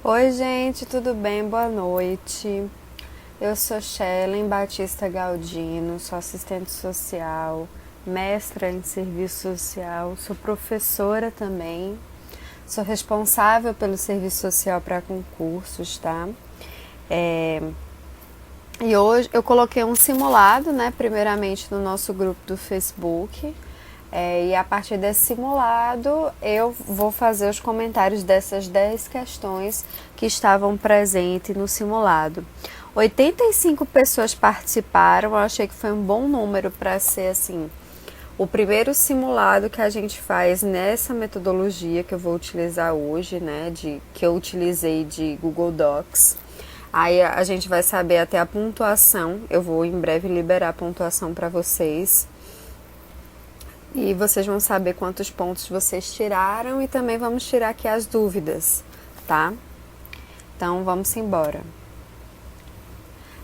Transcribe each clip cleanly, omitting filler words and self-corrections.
Oi, gente, tudo bem? Boa noite. Eu sou Shellen Batista Galdino, sou assistente social, mestra em serviço social, sou professora também, sou responsável pelo serviço social para concursos, tá? E hoje eu coloquei um simulado, né, primeiramente no nosso grupo do Facebook. E a partir desse simulado eu vou fazer os comentários dessas 10 questões que estavam presentes no simulado. 85 pessoas participaram, eu achei que foi um bom número para ser assim, o primeiro simulado que a gente faz nessa metodologia que eu vou utilizar hoje, né, que eu utilizei de Google Docs. Aí a gente vai saber até a pontuação, eu vou em breve liberar a pontuação para vocês. E vocês vão saber quantos pontos vocês tiraram e também vamos tirar aqui as dúvidas, tá? Então vamos embora.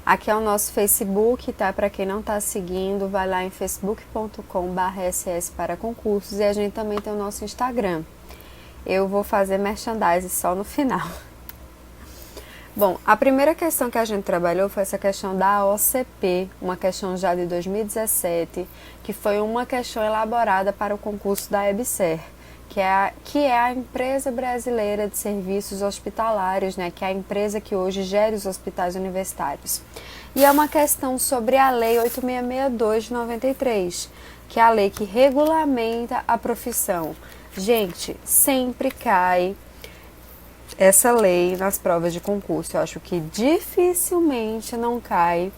Aqui é o nosso Facebook, tá? Para quem não tá seguindo, vai lá em facebook.com/ss para concursos e a gente também tem o nosso Instagram. Eu vou fazer merchandising só no final. Bom, a primeira questão que a gente trabalhou foi essa questão da OCP, uma questão já de 2017, que foi uma questão elaborada para o concurso da EBSER, que é a Empresa Brasileira de Serviços Hospitalares, né, que é a empresa que hoje gera os hospitais universitários. E é uma questão sobre a Lei 8662 de 93, que é a lei que regulamenta a profissão. Gente, sempre cai essa lei nas provas de concurso. Eu acho que dificilmente não cai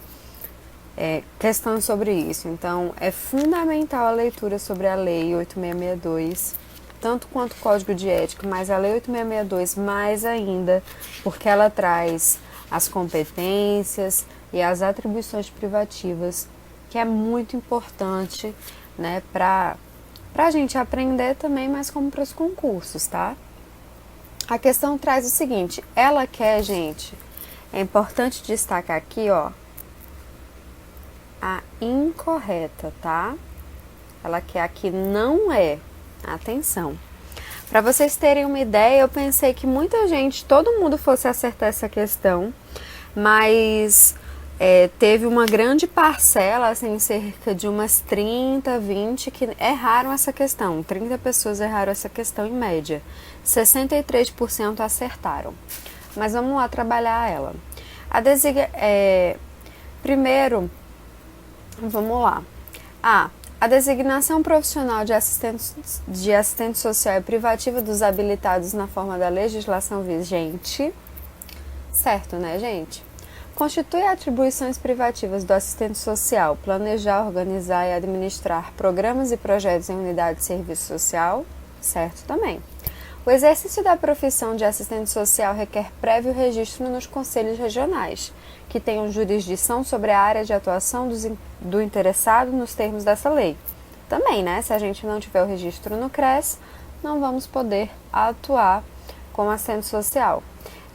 questão sobre isso. Então, é fundamental a leitura sobre a Lei 8662, tanto quanto o Código de Ética, mas a Lei 8662 mais ainda, porque ela traz as competências e as atribuições privativas, que é muito importante, né, para a gente aprender também, mas como para os concursos, tá? A questão traz o seguinte, ela quer, gente, é importante destacar aqui, ó, a incorreta, tá? Ela quer aqui não é, atenção. Para vocês terem uma ideia, eu pensei que muita gente, todo mundo fosse acertar essa questão, mas teve uma grande parcela, assim, cerca de umas 30, 20 que erraram essa questão. 30 pessoas erraram essa questão em média. 63% acertaram. Mas vamos lá trabalhar ela. Primeiro, vamos lá. A designação profissional de assistente social é privativa dos habilitados na forma da legislação vigente. Certo, né, gente? Constitui atribuições privativas do assistente social planejar, organizar e administrar programas e projetos em unidade de serviço social? Certo também. O exercício da profissão de assistente social requer prévio registro nos conselhos regionais, que tenham jurisdição sobre a área de atuação do interessado nos termos dessa lei. Também, né? Se a gente não tiver o registro no CRES, não vamos poder atuar como assistente social.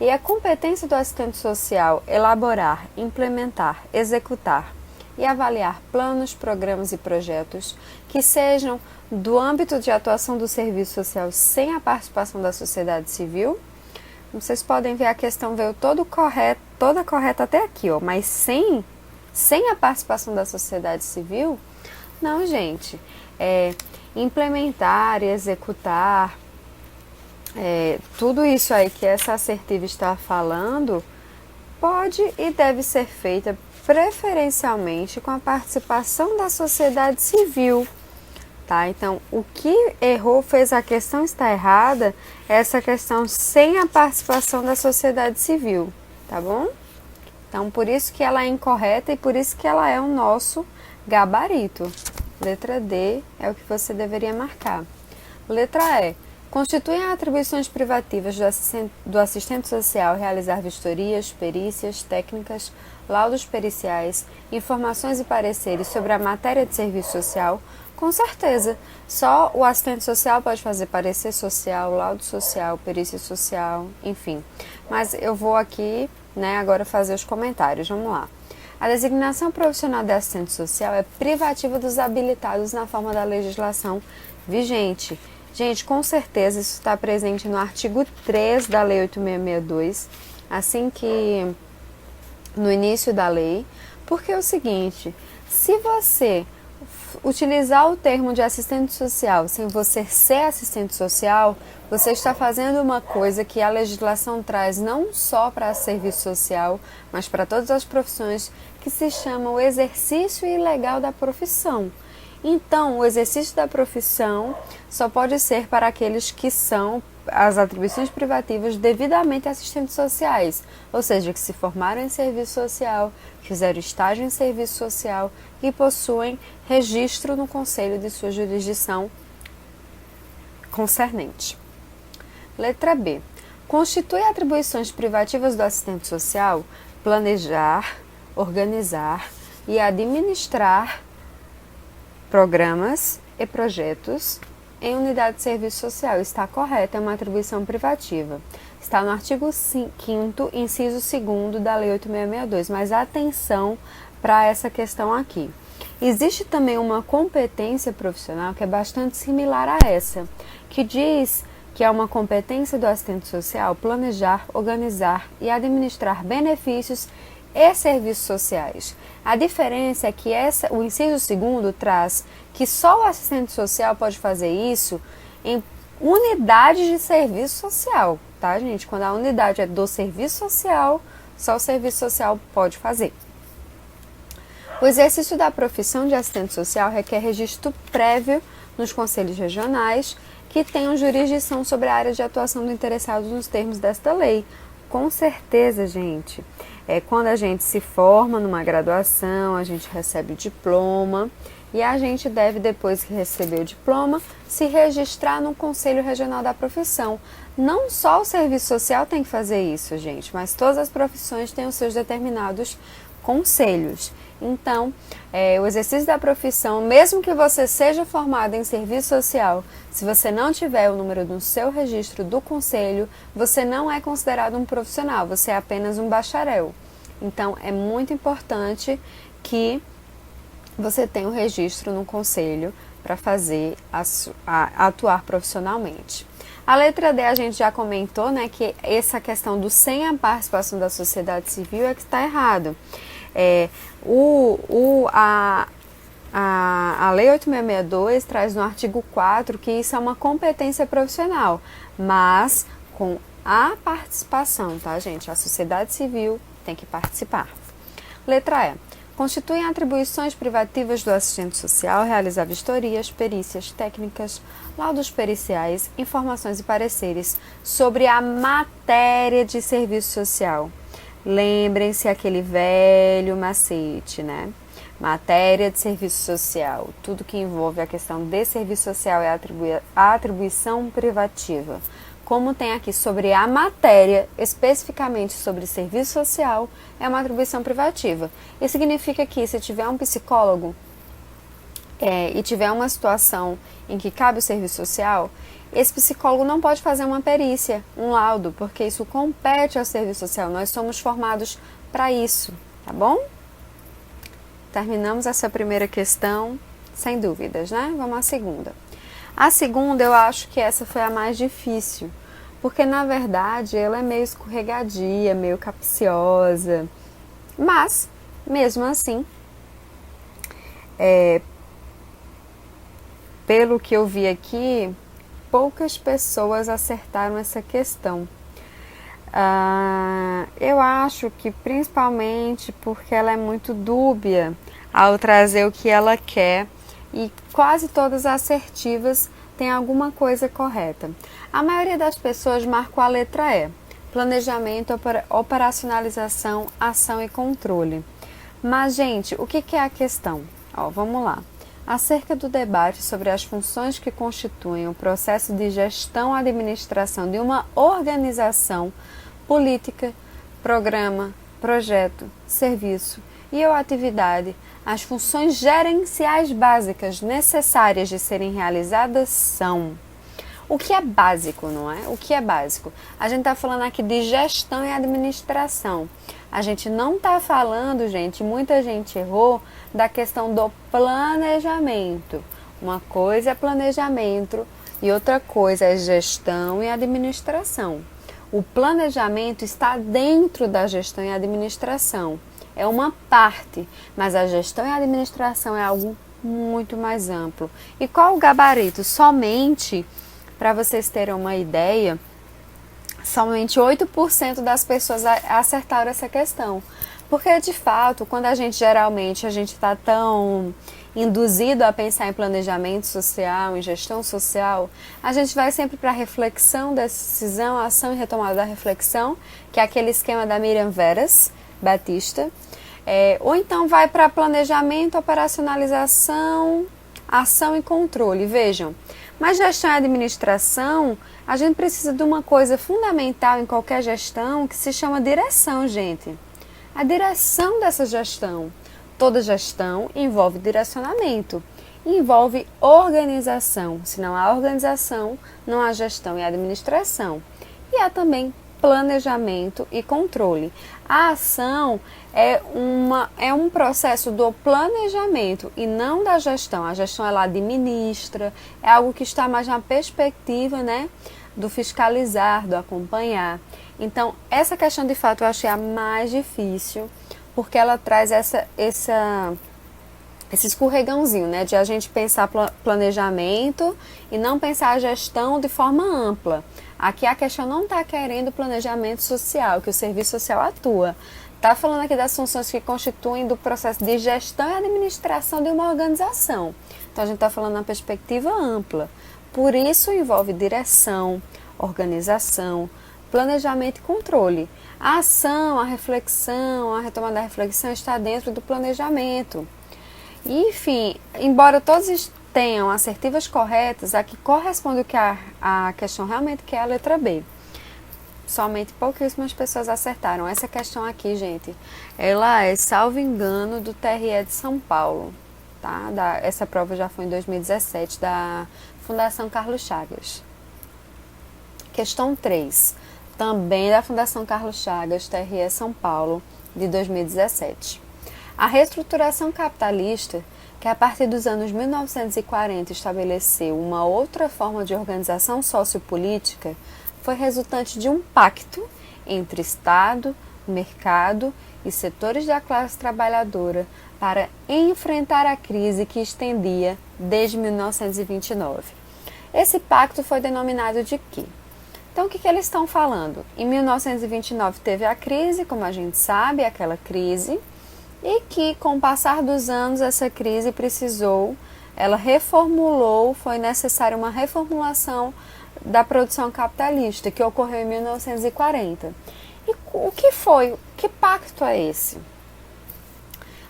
E a competência do assistente social elaborar, implementar, executar e avaliar planos, programas e projetos que sejam do âmbito de atuação do serviço social sem a participação da sociedade civil. Vocês podem ver, a questão veio toda correta até aqui, ó, mas sem a participação da sociedade civil, não, gente. Implementar e executar tudo isso aí que essa assertiva está falando pode e deve ser feita preferencialmente com a participação da sociedade civil, tá? Então, o que errou, fez a questão estar errada, é essa questão sem a participação da sociedade civil, tá bom? Então, por isso que ela é incorreta e por isso que ela é o nosso gabarito. Letra D é o que você deveria marcar. Letra E. Constituem atribuições privativas do assistente social realizar vistorias, perícias, técnicas, laudos periciais, informações e pareceres sobre a matéria de serviço social? Com certeza. Só o assistente social pode fazer parecer social, laudo social, perícia social, enfim. Mas eu vou aqui, né, agora fazer os comentários. Vamos lá. A designação profissional de assistente social é privativa dos habilitados na forma da legislação vigente. Gente, com certeza isso está presente no artigo 3 da Lei 8662, assim que no início da lei, porque é o seguinte, se você utilizar o termo de assistente social sem você ser assistente social, você está fazendo uma coisa que a legislação traz não só para serviço social, mas para todas as profissões, que se chama o exercício ilegal da profissão. Então, o exercício da profissão só pode ser para aqueles que são as atribuições privativas devidamente assistentes sociais, ou seja, que se formaram em serviço social, fizeram estágio em serviço social e possuem registro no conselho de sua jurisdição concernente. Letra B. Constitui atribuições privativas do assistente social planejar, organizar e administrar programas e projetos em unidade de serviço social. Está correta, é uma atribuição privativa. Está no artigo 5º, inciso 2º da Lei 8662, mas atenção para essa questão aqui. Existe também uma competência profissional que é bastante similar a essa, que diz que é uma competência do assistente social planejar, organizar e administrar benefícios e serviços sociais. A diferença é que o inciso 2º traz que só o assistente social pode fazer isso em unidade de serviço social, tá, gente? Quando a unidade é do serviço social, só o serviço social pode fazer. O exercício da profissão de assistente social requer registro prévio nos conselhos regionais que tenham jurisdição sobre a área de atuação do interessado nos termos desta lei. Com certeza, gente. Quando a gente se forma numa graduação, a gente recebe o diploma e a gente deve, depois que receber o diploma, se registrar no Conselho Regional da Profissão. Não só o serviço social tem que fazer isso, gente, mas todas as profissões têm os seus determinados conselhos. Então, o exercício da profissão, mesmo que você seja formado em serviço social, se você não tiver o número do seu registro do conselho, você não é considerado um profissional, você é apenas um bacharel. Então, é muito importante que você tenha o registro no conselho para fazer atuar profissionalmente. A letra D a gente já comentou, né, que essa questão do sem a participação da sociedade civil é que está errado. A Lei 8662 traz no artigo 4 que isso é uma competência profissional, mas com a participação, tá, gente? A sociedade civil tem que participar. Letra E. Constituem atribuições privativas do assistente social realizar vistorias, perícias técnicas, laudos periciais, informações e pareceres sobre a matéria de serviço social. Lembrem-se aquele velho macete, né? Matéria de serviço social. Tudo que envolve a questão de serviço social é a atribuição privativa. Como tem aqui sobre a matéria, especificamente sobre serviço social, é uma atribuição privativa. Isso significa que se tiver um psicólogo e tiver uma situação em que cabe o serviço social, esse psicólogo não pode fazer uma perícia, um laudo, porque isso compete ao serviço social. Nós somos formados para isso, tá bom? Terminamos essa primeira questão, sem dúvidas, né? Vamos à segunda. A segunda, eu acho que essa foi a mais difícil, porque na verdade ela é meio escorregadia, meio capciosa, mas mesmo assim, pelo que eu vi aqui, poucas pessoas acertaram essa questão. Eu acho que principalmente porque ela é muito dúbia ao trazer o que ela quer, e quase todas as assertivas têm alguma coisa correta. A maioria das pessoas marcou a letra E: planejamento, operacionalização, ação e controle. Mas, gente, o que é a questão? Vamos lá. Acerca do debate sobre as funções que constituem o processo de gestão e administração de uma organização, política, programa, projeto, serviço ou atividade, as funções gerenciais básicas necessárias de serem realizadas são... O que é básico, não é? O que é básico? A gente está falando aqui de gestão e administração. A gente não está falando, gente, muita gente errou, da questão do planejamento. Uma coisa é planejamento E outra coisa é gestão e administração. O planejamento está dentro da gestão e administração. É uma parte, mas a gestão e a administração é algo muito mais amplo. E qual o gabarito? Somente, para vocês terem uma ideia, somente 8% das pessoas acertaram essa questão. Porque, de fato, quando a gente está tão induzido a pensar em planejamento social, em gestão social, a gente vai sempre para a reflexão, decisão, ação e retomada da reflexão, que é aquele esquema da Miriam Veras Batista. Ou então vai para planejamento, operacionalização, ação e controle. Vejam, mas gestão e administração, a gente precisa de uma coisa fundamental em qualquer gestão que se chama direção, gente. A direção dessa gestão. Toda gestão envolve direcionamento, envolve organização. Se não há organização, não há gestão e administração. E há também planejamento e controle. A ação é um processo do planejamento e não da gestão. A gestão ela administra, é algo que está mais na perspectiva, né, do fiscalizar, do acompanhar. Então, essa questão de fato eu achei a mais difícil, porque ela traz esse escorregãozinho, né, de a gente pensar planejamento e não pensar a gestão de forma ampla. Aqui a questão não está querendo planejamento social, que o serviço social atua. Está falando aqui das funções que constituem do processo de gestão e administração de uma organização. Então a gente está falando na perspectiva ampla. Por isso envolve direção, organização, planejamento e controle. A ação, a reflexão, a retomada da reflexão está dentro do planejamento. E, enfim, embora todos tenham assertivas corretas, a que corresponde o que a questão realmente que é a letra B. Somente pouquíssimas pessoas acertaram. Essa questão aqui, gente, ela é, salvo engano, do TRE de São Paulo. Tá? Essa prova já foi em 2017, da Fundação Carlos Chagas. Questão 3. Também da Fundação Carlos Chagas, TRE São Paulo, de 2017. A reestruturação capitalista, que a partir dos anos 1940 estabeleceu uma outra forma de organização sociopolítica, foi resultante de um pacto entre Estado, mercado e setores da classe trabalhadora para enfrentar a crise que estendia desde 1929. Esse pacto foi denominado de quê? Então, o que eles estão falando? Em 1929 teve a crise, como a gente sabe, aquela crise, e que com o passar dos anos essa crise ela reformulou, foi necessária uma reformulação da produção capitalista, que ocorreu em 1940. E o que foi? Que pacto é esse?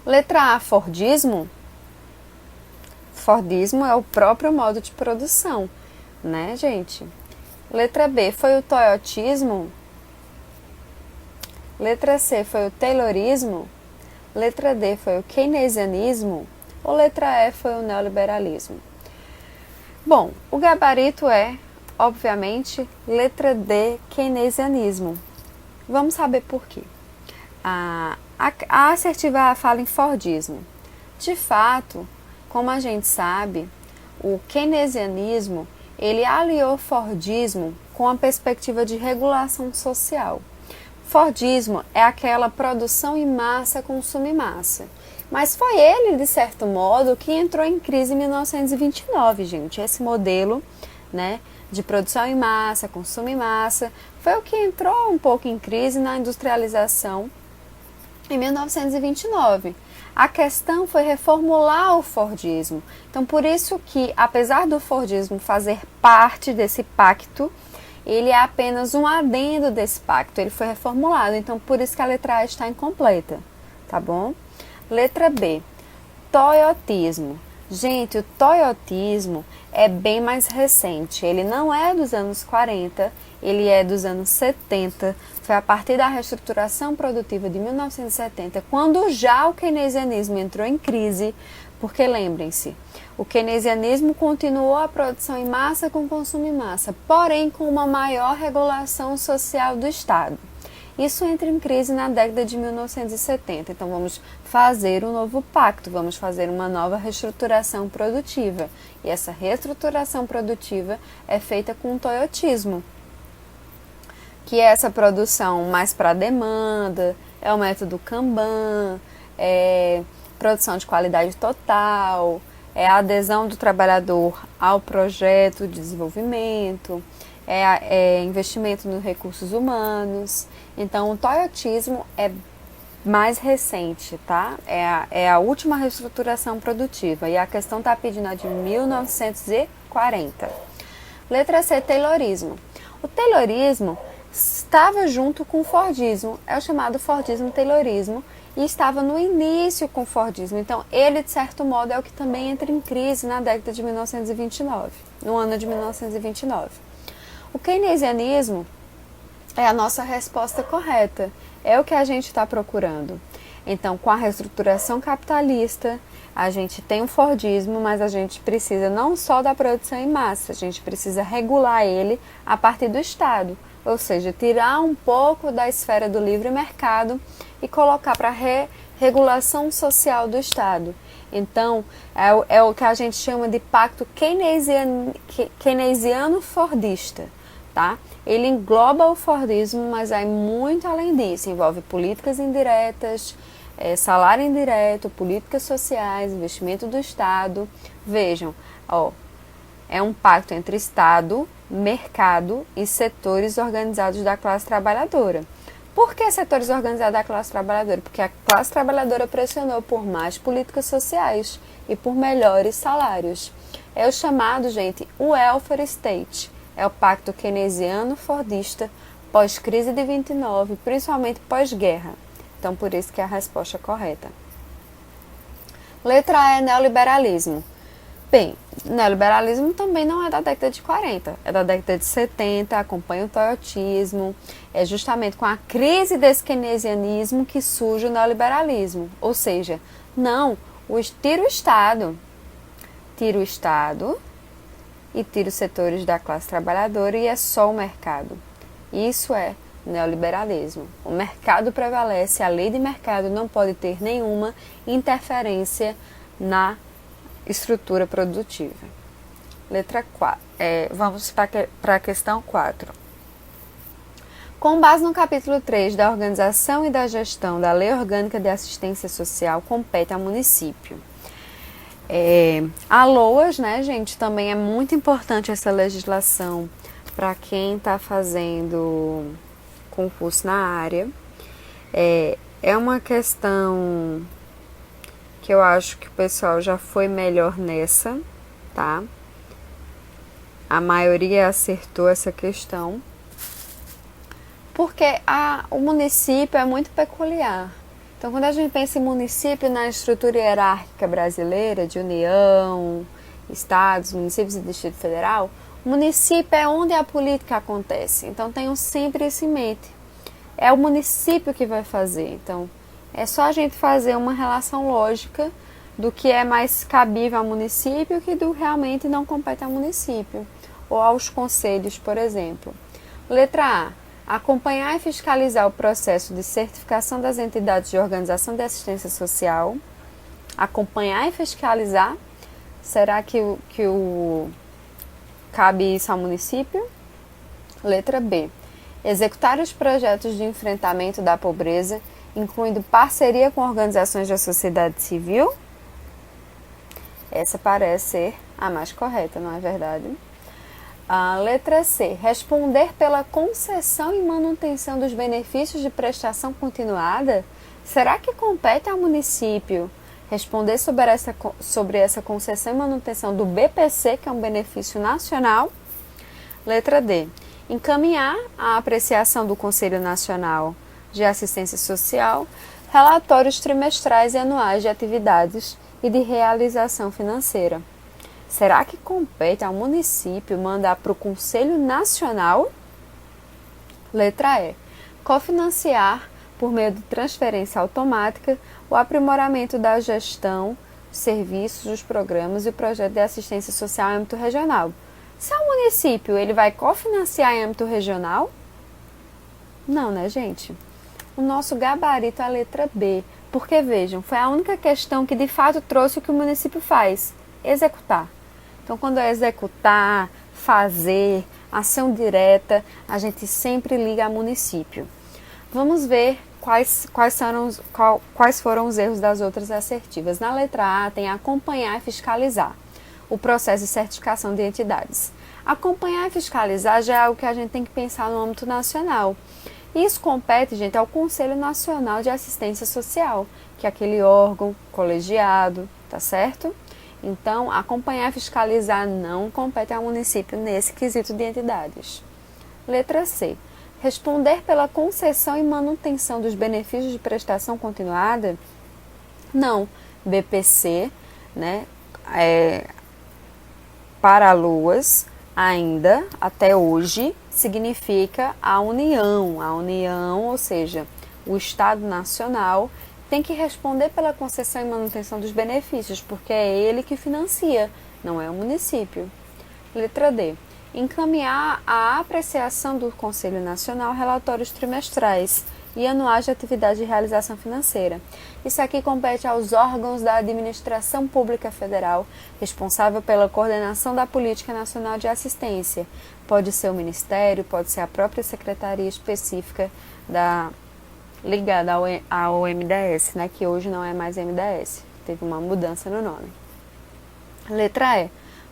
Letra A, Fordismo. Fordismo é o próprio modo de produção, né, gente? Letra B, foi o toyotismo? Letra C, foi o taylorismo? Letra D, foi o keynesianismo? Ou letra E, foi o neoliberalismo? Bom, o gabarito é, obviamente, letra D, keynesianismo. Vamos saber por quê. A assertiva fala em Fordismo. De fato, como a gente sabe, o keynesianismo ele aliou o Fordismo com a perspectiva de regulação social. Fordismo é aquela produção em massa, consumo em massa. Mas foi ele, de certo modo, que entrou em crise em 1929, gente. Esse modelo, né, de produção em massa, consumo em massa, foi o que entrou um pouco em crise na industrialização em 1929. A questão foi reformular o Fordismo. Então, por isso que, apesar do Fordismo fazer parte desse pacto, ele é apenas um adendo desse pacto. Ele foi reformulado. Então, por isso que a letra A está incompleta. Tá bom? Letra B. Toyotismo. Gente, o toyotismo é bem mais recente. Ele não é dos anos 40, ele é dos anos 70. Foi a partir da reestruturação produtiva de 1970, quando já o keynesianismo entrou em crise, porque lembrem-se, o keynesianismo continuou a produção em massa com consumo em massa, porém com uma maior regulação social do Estado. Isso entra em crise na década de 1970. Então vamos fazer um novo pacto, vamos fazer uma nova reestruturação produtiva. E essa reestruturação produtiva é feita com o toyotismo, que é essa produção mais para demanda, é o método Kanban, é produção de qualidade total, é a adesão do trabalhador ao projeto de desenvolvimento, é investimento nos recursos humanos. Então, o toyotismo é mais recente, tá? É a última reestruturação produtiva, e a questão está pedindo a de 1940. Letra C, Taylorismo. O Taylorismo estava junto com o Fordismo, é o chamado Fordismo-Taylorismo, e estava no início com o Fordismo. Então, ele, de certo modo, é o que também entra em crise na década de 1929, no ano de 1929. O keynesianismo é a nossa resposta correta, é o que a gente está procurando. Então, com a reestruturação capitalista, a gente tem o Fordismo, mas a gente precisa não só da produção em massa, a gente precisa regular ele a partir do Estado, ou seja, tirar um pouco da esfera do livre mercado e colocar para a regulação social do Estado. Então, é o que a gente chama de pacto keynesiano-fordista, tá? Ele engloba o Fordismo, mas vai muito além disso, envolve políticas indiretas, salário indireto, políticas sociais, investimento do Estado. Vejam, é um pacto entre Estado, mercado e setores organizados da classe trabalhadora. Por que setores organizados da classe trabalhadora? Porque a classe trabalhadora pressionou por mais políticas sociais e por melhores salários. É o chamado, gente, o welfare state. É o pacto keynesiano-fordista pós-crise de 29, principalmente pós-guerra. Então, por isso que é a resposta correta. Letra A é neoliberalismo. Bem, neoliberalismo também não é da década de 40, é da década de 70, acompanha o toyotismo, é justamente com a crise desse keynesianismo que surge o neoliberalismo. Ou seja, tira o Estado e tira os setores da classe trabalhadora e é só o mercado. Isso é neoliberalismo. O mercado prevalece, a lei de mercado não pode ter nenhuma interferência na estrutura produtiva. Letra 4. Vamos para a questão 4. Com base no capítulo 3 da Organização e da Gestão da Lei Orgânica de Assistência Social, compete ao município. A LOAS, né, gente, também é muito importante essa legislação para quem está fazendo concurso na área. É uma questão que eu acho que o pessoal já foi melhor nessa, tá? A maioria acertou essa questão, porque o município é muito peculiar. Então, quando a gente pensa em município na estrutura hierárquica brasileira, de União, Estados, municípios e Distrito Federal, o município é onde a política acontece. Então, tenham sempre isso em mente. É o município que vai fazer. Então, é só a gente fazer uma relação lógica do que é mais cabível ao município que do realmente não compete ao município ou aos conselhos, por exemplo. Letra A. Acompanhar e fiscalizar o processo de certificação das entidades de organização de assistência social. Acompanhar e fiscalizar. Será que cabe isso ao município? Letra B. Executar os projetos de enfrentamento da pobreza, incluindo parceria com organizações da sociedade civil. Essa parece ser a mais correta, não é verdade? Letra C. Responder pela concessão e manutenção dos benefícios de prestação continuada. Será que compete ao município responder sobre essa concessão e manutenção do BPC, que é um benefício nacional? Letra D. Encaminhar a apreciação do Conselho Nacional de Assistência Social relatórios trimestrais e anuais de atividades e de realização financeira. Será que compete ao município mandar para o Conselho Nacional? Letra E. Cofinanciar, por meio de transferência automática, o aprimoramento da gestão, serviços, dos programas e o projeto de assistência social em âmbito regional. Se é o município, ele vai cofinanciar em âmbito regional? Não, né, gente? O nosso gabarito é a letra B, porque vejam, foi a única questão que de fato trouxe o que o município faz, executar. Então, quando é executar, fazer, ação direta, a gente sempre liga a município. Vamos ver quais foram os erros das outras assertivas. Na letra A tem acompanhar e fiscalizar o processo de certificação de entidades. Acompanhar e fiscalizar já é algo que a gente tem que pensar no âmbito nacional. Isso compete, gente, ao Conselho Nacional de Assistência Social, que é aquele órgão colegiado, tá certo? Então, acompanhar e fiscalizar não compete ao município nesse quesito de entidades. Letra C. Responder pela concessão e manutenção dos benefícios de prestação continuada? Não. BPC, né? Para Luas, ainda, até hoje, significa a União. A União, ou seja, o Estado Nacional, tem que responder pela concessão e manutenção dos benefícios, porque é ele que financia, não é o município. Letra D. Encaminhar a apreciação do Conselho Nacional relatórios trimestrais e anuais de atividade de realização financeira. Isso aqui compete aos órgãos da Administração Pública Federal, responsável pela coordenação da Política Nacional de Assistência. Pode ser o Ministério, pode ser a própria Secretaria específica ligada ao MDS, né, que hoje não é mais MDS, teve uma mudança no nome. Letra E.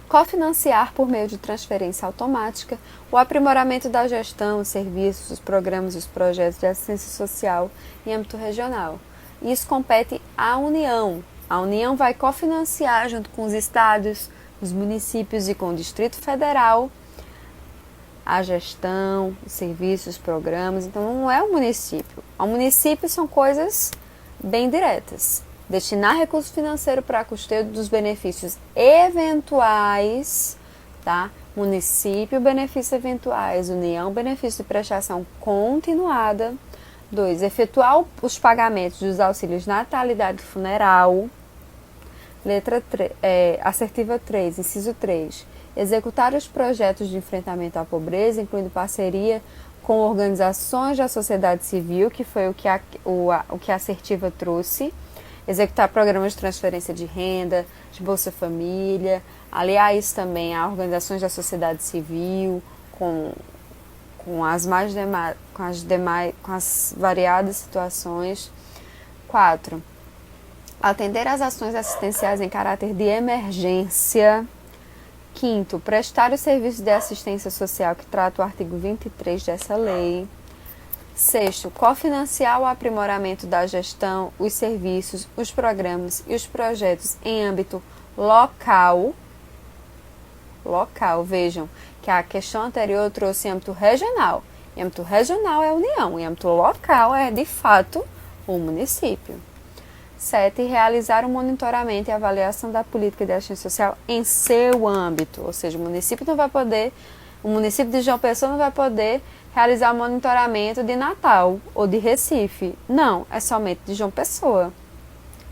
Cofinanciar por meio de transferência automática o aprimoramento da gestão, os serviços, os programas e os projetos de assistência social em âmbito regional. Isso compete à União. A União vai cofinanciar junto com os estados, os municípios e com o Distrito Federal a gestão, os serviços, os programas. Então não é o município. O município são coisas bem diretas. Destinar recurso financeiro para custeio dos benefícios eventuais, tá? Município, benefícios eventuais. União, benefício de prestação continuada. 2. Efetuar os pagamentos dos auxílios natalidade e funeral. Letra 3, assertiva 3, inciso 3. Executar os projetos de enfrentamento à pobreza, incluindo parceria com organizações da sociedade civil, que foi o que a assertiva trouxe. Executar programas de transferência de renda, de Bolsa Família, aliar isso também a organizações da sociedade civil, com as variadas situações. 4. Atender às ações assistenciais em caráter de emergência. 5. Prestar os serviços de assistência social que trata o artigo 23 dessa lei. 6. Cofinanciar o aprimoramento da gestão, os serviços, os programas e os projetos em âmbito local. Vejam que a questão anterior trouxe em âmbito regional. Em âmbito regional é a União, em âmbito local é, de fato, o município. 7. Realizar o monitoramento e avaliação da política de assistência social em seu âmbito. Ou seja, o município de João Pessoa não vai poder realizar o monitoramento de Natal ou de Recife. Não, é somente de João Pessoa.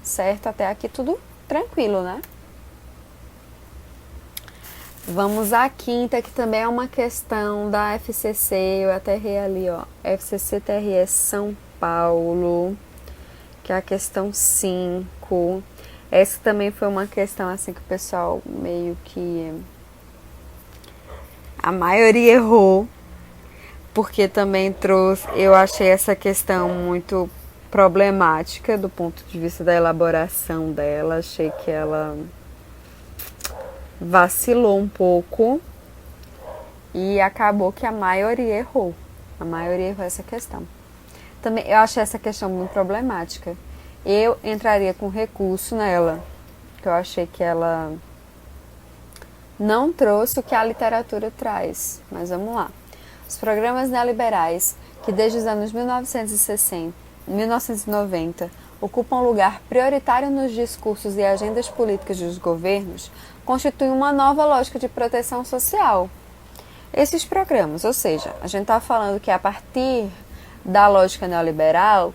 Certo? Até aqui tudo tranquilo, né? Vamos à quinta, que também é uma questão da FCC. Eu até errei ali, ó. FCC TRS São Paulo, que é a questão 5. Essa também foi uma questão assim que o pessoal meio que... a maioria errou, porque também trouxe... Eu achei essa questão muito problemática do ponto de vista da elaboração dela. Achei que ela vacilou um pouco e acabou que a maioria errou. A maioria errou essa questão. Também eu achei essa questão muito problemática. Eu entraria com recurso nela, que eu achei que ela não trouxe o que a literatura traz. Mas vamos lá. Os programas neoliberais, que desde os anos 1990 ocupam lugar prioritário nos discursos e agendas políticas dos governos, constituem uma nova lógica de proteção social. Esses programas, ou seja, a gente está falando que a partir da lógica neoliberal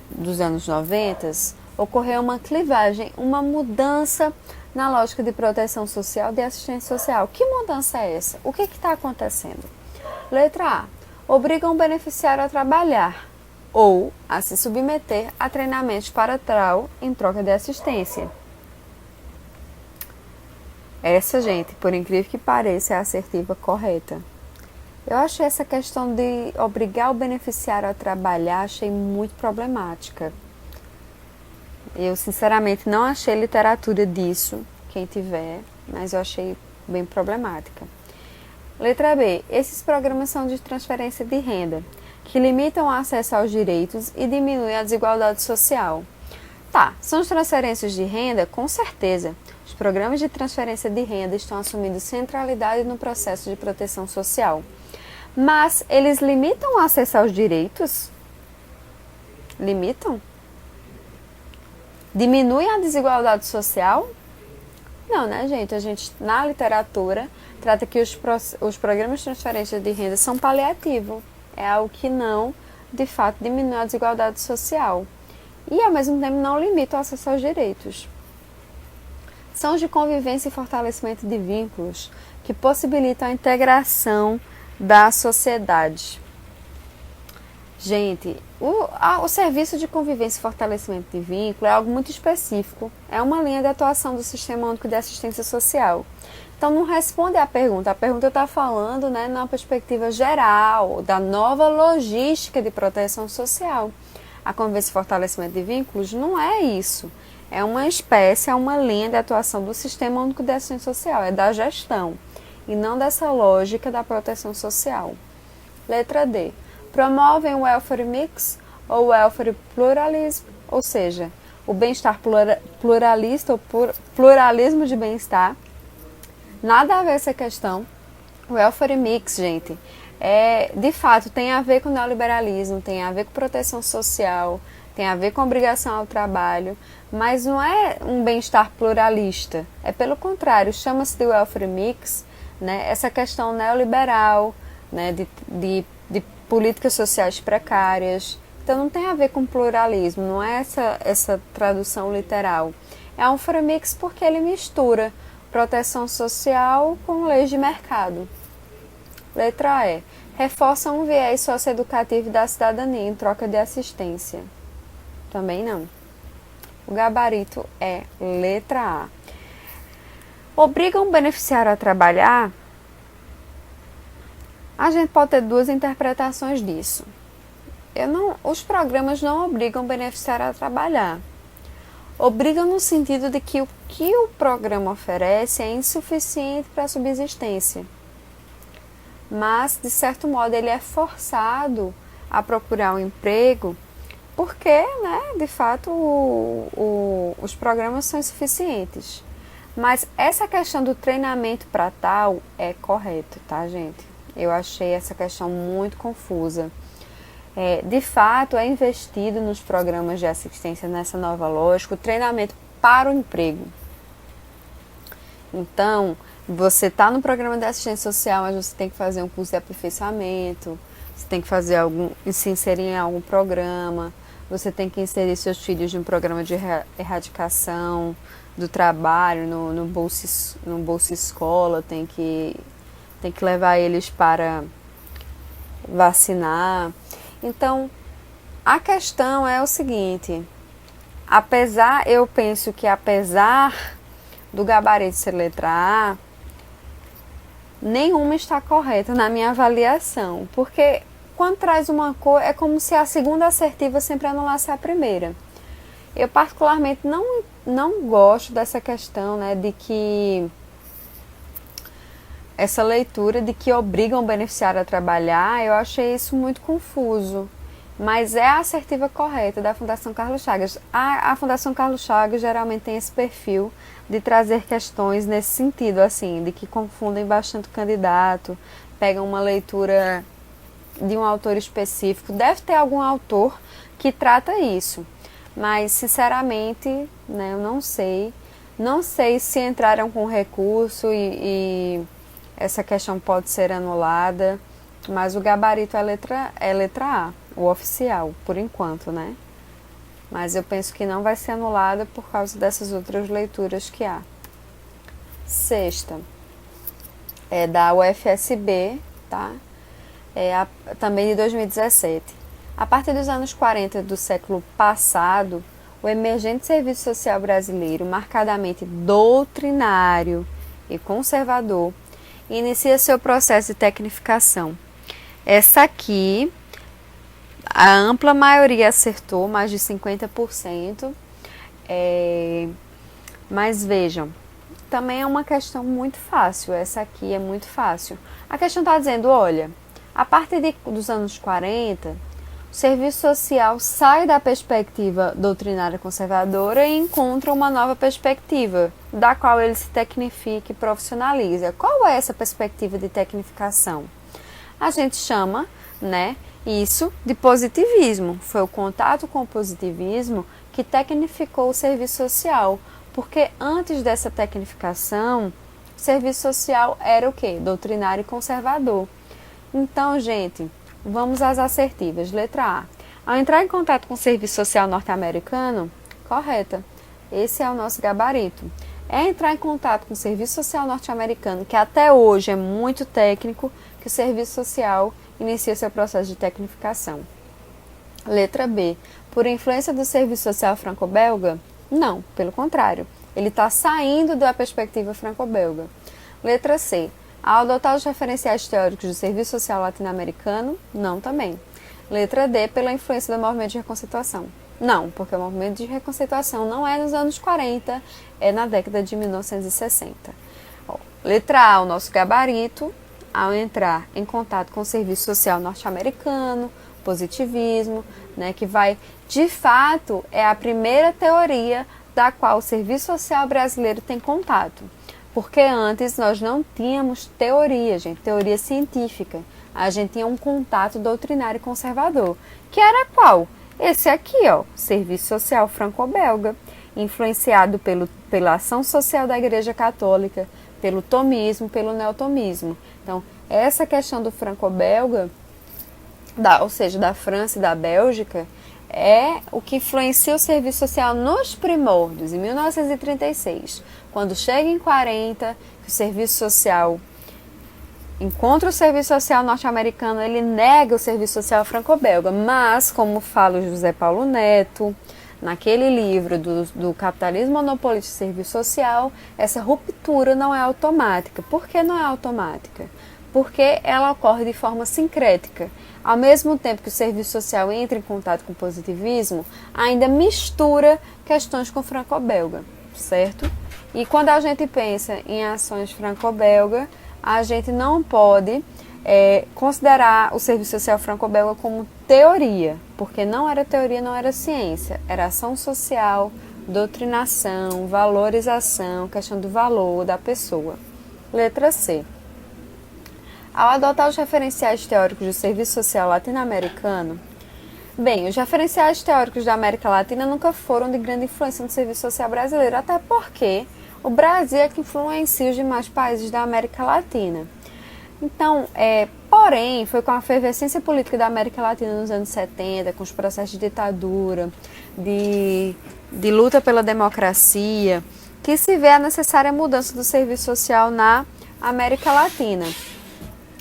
dos anos 90, ocorreu uma clivagem, uma mudança na lógica de proteção social, de assistência social. Que mudança é essa? O que está acontecendo? Letra A. obrigam o beneficiário a trabalhar ou a se submeter a treinamentos para tal em troca de assistência. Essa, gente, por incrível que pareça, é a assertiva correta. Eu achei essa questão de obrigar o beneficiário a trabalhar, achei muito problemática. Eu, sinceramente, não achei literatura disso, quem tiver, mas eu achei bem problemática. Letra B. Esses programas são de transferência de renda, que limitam o acesso aos direitos e diminuem a desigualdade social. Tá, são as transferências de renda? Com certeza. Os programas de transferência de renda estão assumindo centralidade no processo de proteção social. Mas eles limitam o acesso aos direitos? Limitam? Diminuem a desigualdade social? Não, né, gente? A gente, na literatura, trata que os programas de transferência de renda são paliativo. É algo que não, de fato, diminui a desigualdade social. E, ao mesmo tempo, não limita o acesso aos direitos. São os de convivência e fortalecimento de vínculos que possibilitam a integração da sociedade. Gente, o serviço de convivência e fortalecimento de vínculo é algo muito específico. É uma linha de atuação do Sistema Único de Assistência Social. Então, não responde à pergunta. A pergunta está falando, né, numa perspectiva geral, da nova logística de proteção social. A convivência e fortalecimento de vínculos não é isso. É uma espécie, é uma linha de atuação do Sistema Único de Assistência Social. É da gestão e não dessa lógica da proteção social. Letra D. Promovem o welfare mix ou welfare pluralism, ou seja, o bem-estar pluralista ou pluralismo de bem-estar. Nada a ver essa questão. O welfare mix, gente, de fato tem a ver com neoliberalismo, tem a ver com proteção social, tem a ver com obrigação ao trabalho, mas não é um bem-estar pluralista. É pelo contrário, chama-se de welfare mix, né, essa questão neoliberal, né, de políticas sociais precárias. Então não tem a ver com pluralismo, não é essa tradução literal. É um welfare mix porque ele mistura proteção social com leis de mercado. Letra E. Reforça um viés socioeducativo da cidadania em troca de assistência. Também não. O gabarito é letra A. Obrigam o beneficiário a trabalhar? A gente pode ter duas interpretações disso. Os programas não obrigam o beneficiário a trabalhar. Obrigam no sentido de que o programa oferece é insuficiente para a subsistência. Mas, de certo modo, ele é forçado a procurar um emprego porque, né, de fato, os programas são insuficientes. Mas essa questão do treinamento para tal é correto, tá, gente? Eu achei essa questão muito confusa. De fato, é investido nos programas de assistência nessa nova lógica, o treinamento para o emprego. Então, você está no programa de assistência social, mas você tem que fazer um curso de aperfeiçoamento, você tem que se inserir em algum programa, você tem que inserir seus filhos em um programa de erradicação do trabalho, no Bolsa Escola, tem que levar eles para vacinar. Então, a questão é o seguinte, eu penso que apesar do gabarito ser letra A, nenhuma está correta na minha avaliação, porque quando traz uma cor, é como se a segunda assertiva sempre anulasse a primeira. Eu particularmente não gosto dessa questão, né, de que essa leitura de que obrigam o beneficiário a trabalhar, eu achei isso muito confuso. Mas é a assertiva correta da Fundação Carlos Chagas. A Fundação Carlos Chagas geralmente tem esse perfil de trazer questões nesse sentido, assim, de que confundem bastante o candidato, pegam uma leitura de um autor específico. Deve ter algum autor que trata isso. Mas, sinceramente, né, eu não sei. Não sei se entraram com recurso e essa questão pode ser anulada, mas o gabarito é letra A, o oficial, por enquanto, né? Mas eu penso que não vai ser anulada por causa dessas outras leituras que há. Sexta, é da UFSB, tá? também de 2017. A partir dos anos 40 do século passado, o emergente serviço social brasileiro, marcadamente doutrinário e conservador, inicia seu processo de tecnificação. Essa aqui, a ampla maioria acertou, mais de 50%. Mas vejam, também é uma questão muito fácil. Essa aqui é muito fácil. A questão está dizendo, olha, a partir dos anos 40, o serviço social sai da perspectiva doutrinária conservadora e encontra uma nova perspectiva, da qual ele se tecnifica e profissionaliza. Qual é essa perspectiva de tecnificação? A gente chama, isso de positivismo. Foi o contato com o positivismo que tecnificou o serviço social, porque antes dessa tecnificação, o serviço social era o quê? Doutrinário e conservador. Então, gente, vamos às assertivas. Letra A. Ao entrar em contato com o serviço social norte-americano, correta. Esse é o nosso gabarito. É entrar em contato com o serviço social norte-americano, que até hoje é muito técnico, que o serviço social inicia seu processo de tecnificação. Letra B. Por influência do serviço social franco-belga? Não, pelo contrário. Ele está saindo da perspectiva franco-belga. Letra C. Ao adotar os referenciais teóricos do serviço social latino-americano? Não, também. Letra D. Pela influência do movimento de reconceituação? Não, porque o movimento de reconceituação não é nos anos 40, é na década de 1960. Letra A, o nosso gabarito. Ao entrar em contato com o serviço social norte-americano, positivismo, que vai, de fato, é a primeira teoria da qual o serviço social brasileiro tem contato. Porque antes nós não tínhamos teoria, gente, teoria científica. A gente tinha um contato doutrinário e conservador, que era qual? Esse aqui, ó, Serviço Social Franco-Belga, influenciado pela ação social da Igreja Católica, pelo tomismo, pelo neotomismo. Então, essa questão do franco-belga, ou seja, da França e da Bélgica, é o que influencia o serviço social nos primórdios, em 1936. Quando chega em 40, que o serviço social encontra o serviço social norte-americano, ele nega o serviço social franco-belga. Mas, como fala o José Paulo Neto, naquele livro do Capitalismo Monopólista e Serviço Social, essa ruptura não é automática. Por que não é automática? Porque ela ocorre de forma sincrética. Ao mesmo tempo que o serviço social entra em contato com o positivismo, ainda mistura questões com o franco-belga, certo? E quando a gente pensa em ações franco-belga, a gente não pode considerar o serviço social franco-belga como teoria, porque não era teoria, não era ciência, era ação social, doutrinação, valorização, questão do valor da pessoa. Letra C. Ao adotar os referenciais teóricos do serviço social latino-americano, bem, os referenciais teóricos da América Latina nunca foram de grande influência no serviço social brasileiro, até porque o Brasil é que influencia os demais países da América Latina. Então, porém, foi com a efervescência política da América Latina nos anos 70, com os processos de ditadura, de luta pela democracia, que se vê a necessária mudança do serviço social na América Latina.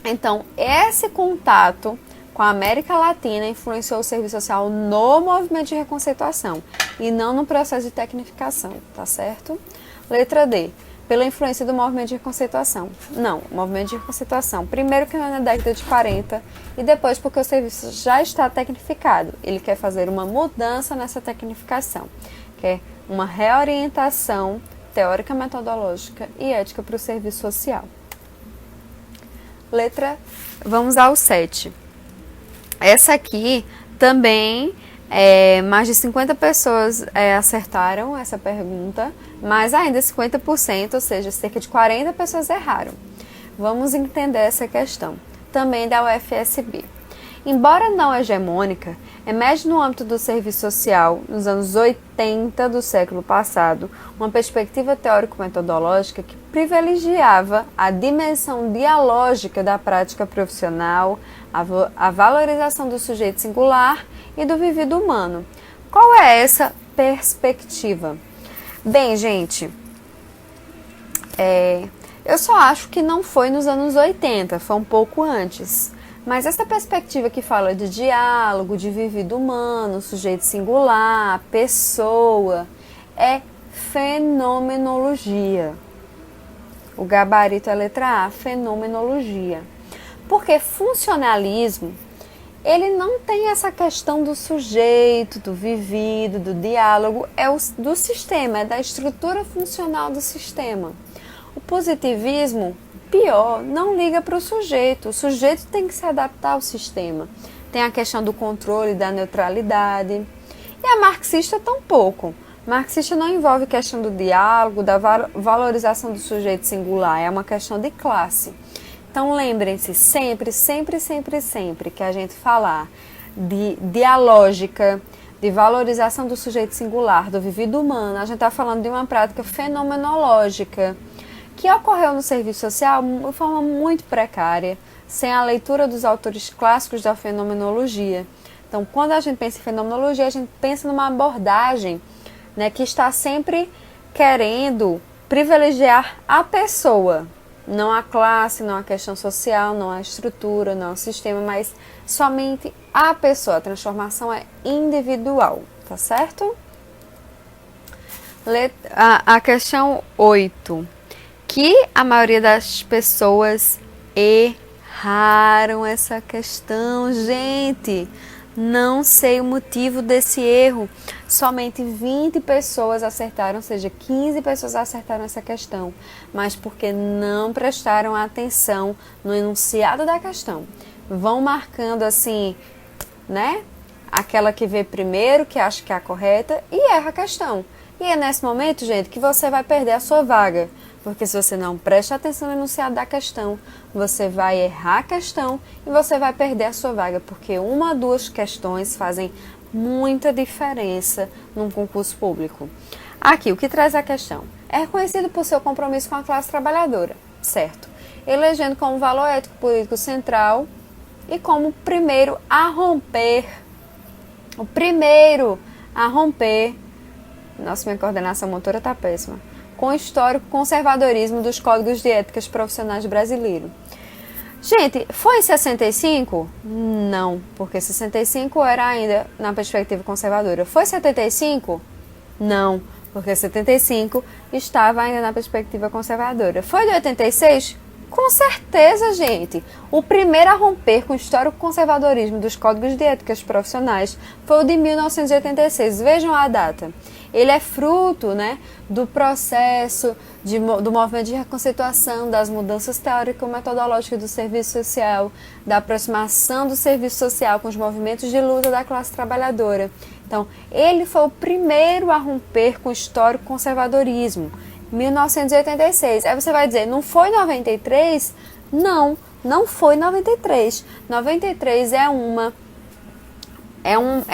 Então, esse contato com a América Latina influenciou o serviço social no movimento de reconceituação e não no processo de tecnificação, tá certo? Letra D. Pela influência do movimento de reconceituação. Não, o movimento de reconceituação, primeiro que não é na década de 40 e depois porque o serviço já está tecnificado. Ele quer fazer uma mudança nessa tecnificação, quer uma reorientação teórica, metodológica e ética para o serviço social. Vamos ao 7. Essa aqui também, mais de 50 pessoas acertaram essa pergunta, mas ainda 50%, ou seja, cerca de 40 pessoas erraram. Vamos entender essa questão. Também da UFSB. Embora não hegemônica, emerge no âmbito do serviço social, nos anos 80 do século passado, uma perspectiva teórico-metodológica que privilegiava a dimensão dialógica da prática profissional, a valorização do sujeito singular e do vivido humano. Qual é essa perspectiva? Bem, gente, eu só acho que não foi nos anos 80, foi um pouco antes. Mas essa perspectiva que fala de diálogo, de vivido humano, sujeito singular, pessoa, é fenomenologia. O gabarito é a letra A, fenomenologia. Porque funcionalismo, ele não tem essa questão do sujeito, do vivido, do diálogo, é do sistema, é da estrutura funcional do sistema. O positivismo, pior, não liga para o sujeito tem que se adaptar ao sistema. Tem a questão do controle, da neutralidade. E a marxista tampouco. Marxista não envolve questão do diálogo, da valorização do sujeito singular, é uma questão de classe. Então lembrem-se sempre que a gente falar de dialógica, de valorização do sujeito singular, do vivido humano, a gente está falando de uma prática fenomenológica que ocorreu no serviço social de forma muito precária, sem a leitura dos autores clássicos da fenomenologia. Então, quando a gente pensa em fenomenologia, a gente pensa numa abordagem, né, que está sempre querendo privilegiar a pessoa, não a classe, não a questão social, não a estrutura, não o sistema, mas somente a pessoa. A transformação é individual, tá certo? A questão 8. Que a maioria das pessoas erraram essa questão, gente. Não sei o motivo desse erro. Somente 20 pessoas acertaram, ou seja, 15 pessoas acertaram essa questão, mas porque não prestaram atenção no enunciado da questão. Vão marcando assim, né? Aquela que vê primeiro, que acha que é a correta, e erra a questão. E é nesse momento, gente, que você vai perder a sua vaga. Porque se você não presta atenção no enunciado da questão, você vai errar a questão e você vai perder a sua vaga. Porque uma ou duas questões fazem muita diferença num concurso público. Aqui, o que traz a questão? É reconhecido por seu compromisso com a classe trabalhadora, certo? Elegendo como valor ético político central e como primeiro a romper. O primeiro a romper. Nossa, minha coordenação motora tá péssima. Com o histórico conservadorismo dos códigos de éticas profissionais brasileiros. Gente, foi em 65? Não, porque 65 era ainda na perspectiva conservadora. Foi 75? Não, porque 75 estava ainda na perspectiva conservadora. Foi de 86? Com certeza, gente. O primeiro a romper com o histórico conservadorismo dos códigos de éticas profissionais foi o de 1986. Vejam a data. Ele é fruto, né, do processo do movimento de reconceituação, das mudanças teórico-metodológicas do serviço social, da aproximação do serviço social com os movimentos de luta da classe trabalhadora. Então, ele foi o primeiro a romper com o histórico conservadorismo, 1986. Aí você vai dizer, não foi 93? Não, não foi 93. 93 é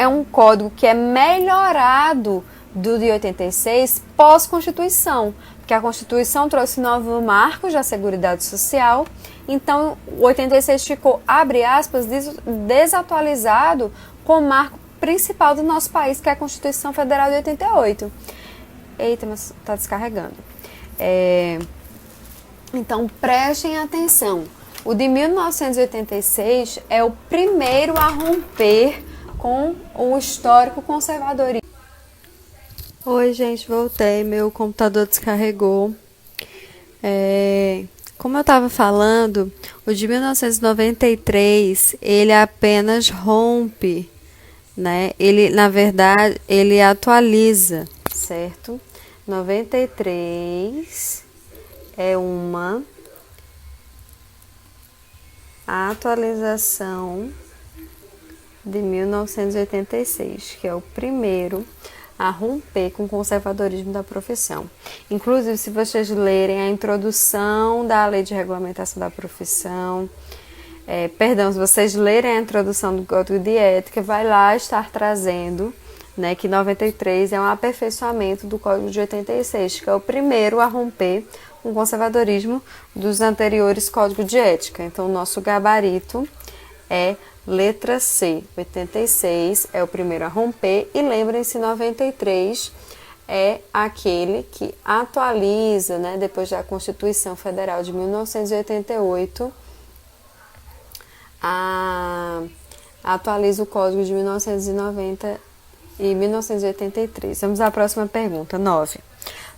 um código que é melhorado do de 86 pós-Constituição, porque a Constituição trouxe novos marcos da Seguridade Social, então o 86 ficou, abre aspas, desatualizado com o marco principal do nosso país, que é a Constituição Federal de 88. Eita, mas está descarregando. Então prestem atenção, o de 1986 é o primeiro a romper com o histórico conservadorismo. Oi, gente, voltei, meu computador descarregou. Como eu estava falando, o de 1993, ele apenas rompe, né? Ele, na verdade, ele atualiza, certo? 93 é uma atualização de 1986, que é o primeiro a romper com o conservadorismo da profissão. Inclusive, se vocês lerem a introdução da Lei de Regulamentação da Profissão, se vocês lerem a introdução do Código de Ética, vai lá estar trazendo, né, que 93 é um aperfeiçoamento do Código de 86, que é o primeiro a romper com o conservadorismo dos anteriores Códigos de Ética. Então, o nosso gabarito é letra C, 86 é o primeiro a romper, e lembrem-se, 93 é aquele que atualiza, né, depois da Constituição Federal de 1988, a, atualiza o Código de 1990 e 1983. Vamos à próxima pergunta, 9.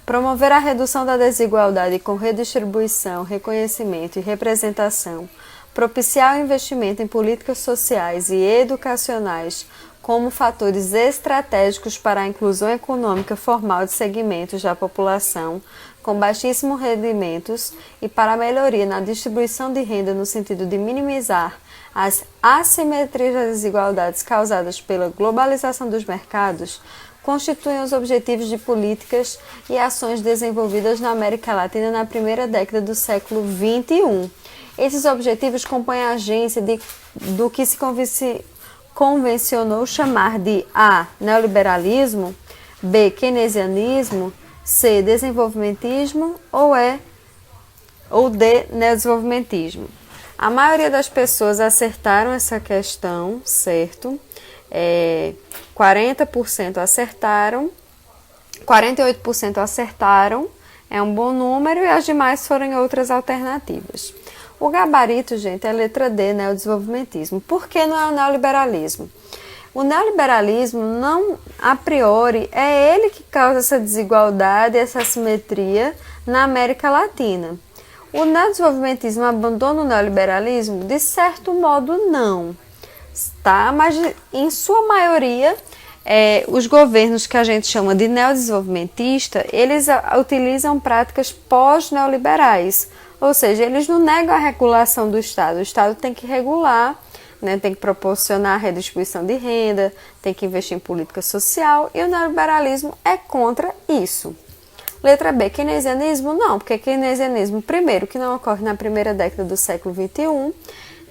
Promover a redução da desigualdade com redistribuição, reconhecimento e representação, propiciar o investimento em políticas sociais e educacionais como fatores estratégicos para a inclusão econômica formal de segmentos da população com baixíssimos rendimentos e para a melhoria na distribuição de renda no sentido de minimizar as assimetrias das desigualdades causadas pela globalização dos mercados, constituem os objetivos de políticas e ações desenvolvidas na América Latina na primeira década do século XXI. Esses objetivos compõem a agência do que se convencionou chamar de A. Neoliberalismo, B. Keynesianismo, C. Desenvolvimentismo ou D. Neodesenvolvimentismo. A maioria das pessoas acertaram essa questão, certo? 40% acertaram, 48% acertaram, é um bom número, e as demais foram em outras alternativas. O gabarito, gente, é a letra D, neodesenvolvimentismo. Por que não é o neoliberalismo? O neoliberalismo, não, a priori, é ele que causa essa desigualdade, essa assimetria na América Latina. O neodesenvolvimentismo abandona o neoliberalismo? De certo modo, não. Tá? Mas, em sua maioria, os governos que a gente chama de neodesenvolvimentista, eles utilizam práticas pós-neoliberais. Ou seja, eles não negam a regulação do Estado. O Estado tem que regular, né, tem que proporcionar a redistribuição de renda, tem que investir em política social, e o neoliberalismo é contra isso. Letra B, keynesianismo? Não, porque keynesianismo, primeiro, que não ocorre na primeira década do século XXI,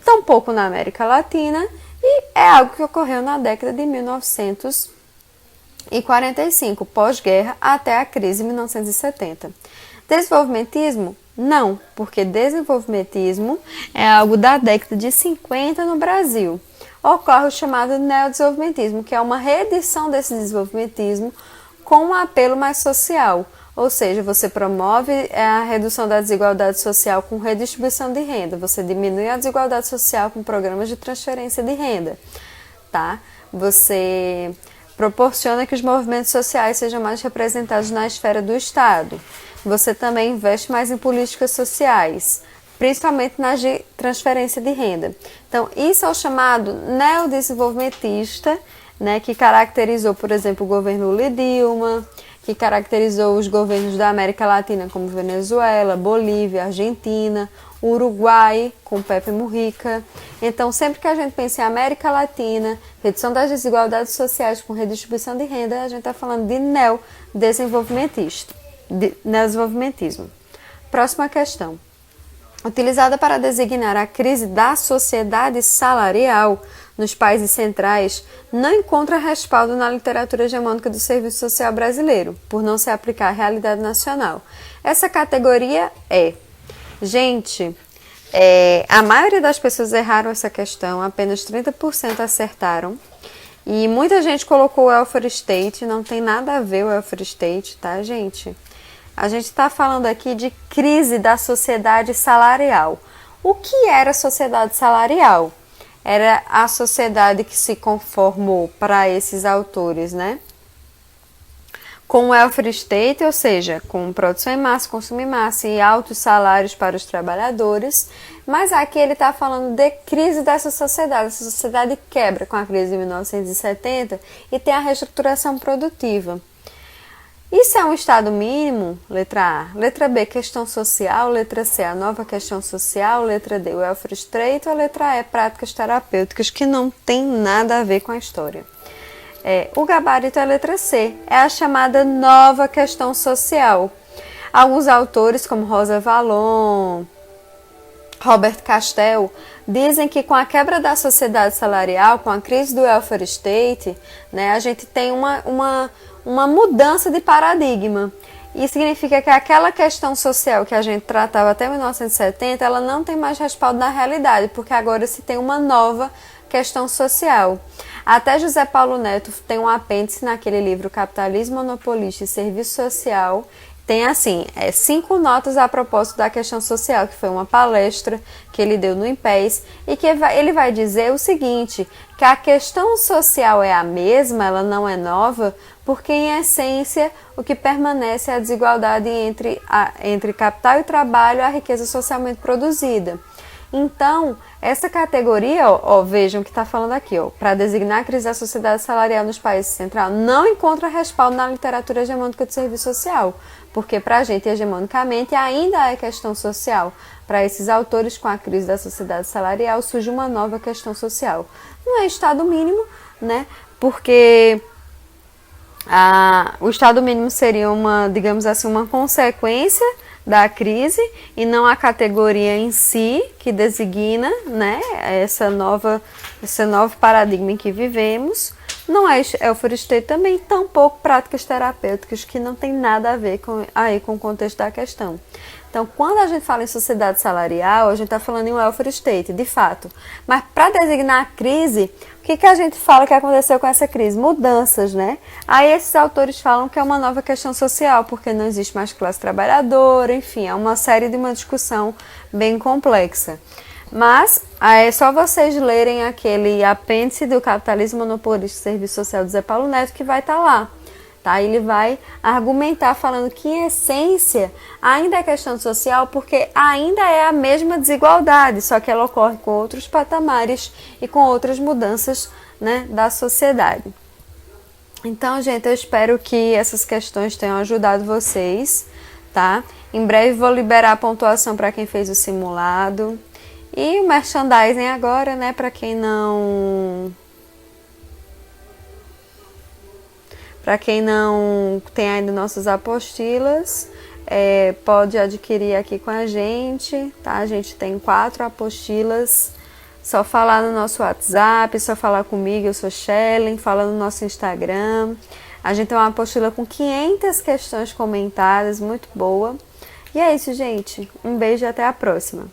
tampouco na América Latina, e é algo que ocorreu na década de 1945, pós-guerra até a crise de 1970. Desenvolvimentismo? Não, porque desenvolvimentismo é algo da década de 50 no Brasil. Ocorre o chamado neodesenvolvimentismo, que é uma reedição desse desenvolvimentismo com um apelo mais social. Ou seja, você promove a redução da desigualdade social com redistribuição de renda. Você diminui a desigualdade social com programas de transferência de renda. Tá? Você proporciona que os movimentos sociais sejam mais representados na esfera do Estado. Você também investe mais em políticas sociais, principalmente na transferência de renda. Então, isso é o chamado neodesenvolvimentista, né, que caracterizou, por exemplo, o governo Lula e Dilma, que caracterizou os governos da América Latina, como Venezuela, Bolívia, Argentina, Uruguai, com Pepe Mujica. Então, sempre que a gente pensa em América Latina, redução das desigualdades sociais com redistribuição de renda, a gente está falando de neodesenvolvimentismo. Próxima questão. Utilizada para designar a crise da sociedade salarial nos países centrais, não encontra respaldo na literatura hegemônica do serviço social brasileiro, por não se aplicar à realidade nacional. Essa categoria Gente, a maioria das pessoas erraram essa questão, apenas 30% acertaram. E muita gente colocou o welfare state, não tem nada a ver o welfare state, tá, gente? A gente está falando aqui de crise da sociedade salarial. O que era a sociedade salarial? Era a sociedade que se conformou para esses autores, né? Com o welfare state, ou seja, com produção em massa, consumo em massa e altos salários para os trabalhadores. Mas aqui ele está falando de crise dessa sociedade. Essa sociedade quebra com a crise de 1970 e tem a reestruturação produtiva. Isso é um estado mínimo? Letra A. Letra B, questão social. Letra C, a nova questão social. Letra D, o welfare state. Ou letra E, práticas terapêuticas, que não tem nada a ver com a história. O gabarito é a letra C. É a chamada nova questão social. Alguns autores, como Rosa Valon, Robert Castell, dizem que com a quebra da sociedade salarial, com a crise do welfare state, né, a gente tem uma mudança de paradigma. Isso significa que aquela questão social que a gente tratava até 1970, ela não tem mais respaldo na realidade, porque agora se tem uma nova questão social. Até José Paulo Neto tem um apêndice naquele livro Capitalismo Monopolista e Serviço Social, tem assim, 5 notas a propósito da questão social, que foi uma palestra que ele deu no IMPES, e que ele vai dizer o seguinte, que a questão social é a mesma, ela não é nova, porque em essência o que permanece é a desigualdade entre capital e trabalho, a riqueza socialmente produzida. Então, essa categoria, vejam o que está falando aqui, para designar a crise da sociedade salarial nos países centrais, não encontra respaldo na literatura hegemônica do serviço social, porque para a gente, hegemonicamente, ainda é questão social. Para esses autores, com a crise da sociedade salarial, surge uma nova questão social. Não é Estado mínimo, né? Porque o Estado mínimo seria digamos assim, uma consequência da crise e não a categoria em si que designa, né, esse novo paradigma em que vivemos. Não é welfare state também, tampouco práticas terapêuticas, que não tem nada a ver com o contexto da questão. Então, quando a gente fala em sociedade salarial, a gente está falando em welfare state, de fato. Mas para designar a crise, o que a gente fala que aconteceu com essa crise? Mudanças, né? Aí esses autores falam que é uma nova questão social, porque não existe mais classe trabalhadora, enfim, é uma série de uma discussão bem complexa. Mas é só vocês lerem aquele apêndice do Capitalismo Monopolista e Serviço Social do Zé Paulo Neto que vai estar lá. Tá? Ele vai argumentar falando que, em essência, ainda é questão social porque ainda é a mesma desigualdade, só que ela ocorre com outros patamares e com outras mudanças, né, da sociedade. Então, gente, eu espero que essas questões tenham ajudado vocês, tá? Em breve vou liberar a pontuação para quem fez o simulado. E o merchandising agora, né, para quem não tem ainda nossas apostilas, pode adquirir aqui com a gente, tá? A gente tem 4 apostilas, só falar no nosso WhatsApp, só falar comigo, eu sou Shellen, fala no nosso Instagram. A gente tem uma apostila com 500 questões comentadas, muito boa. E é isso, gente. Um beijo e até a próxima.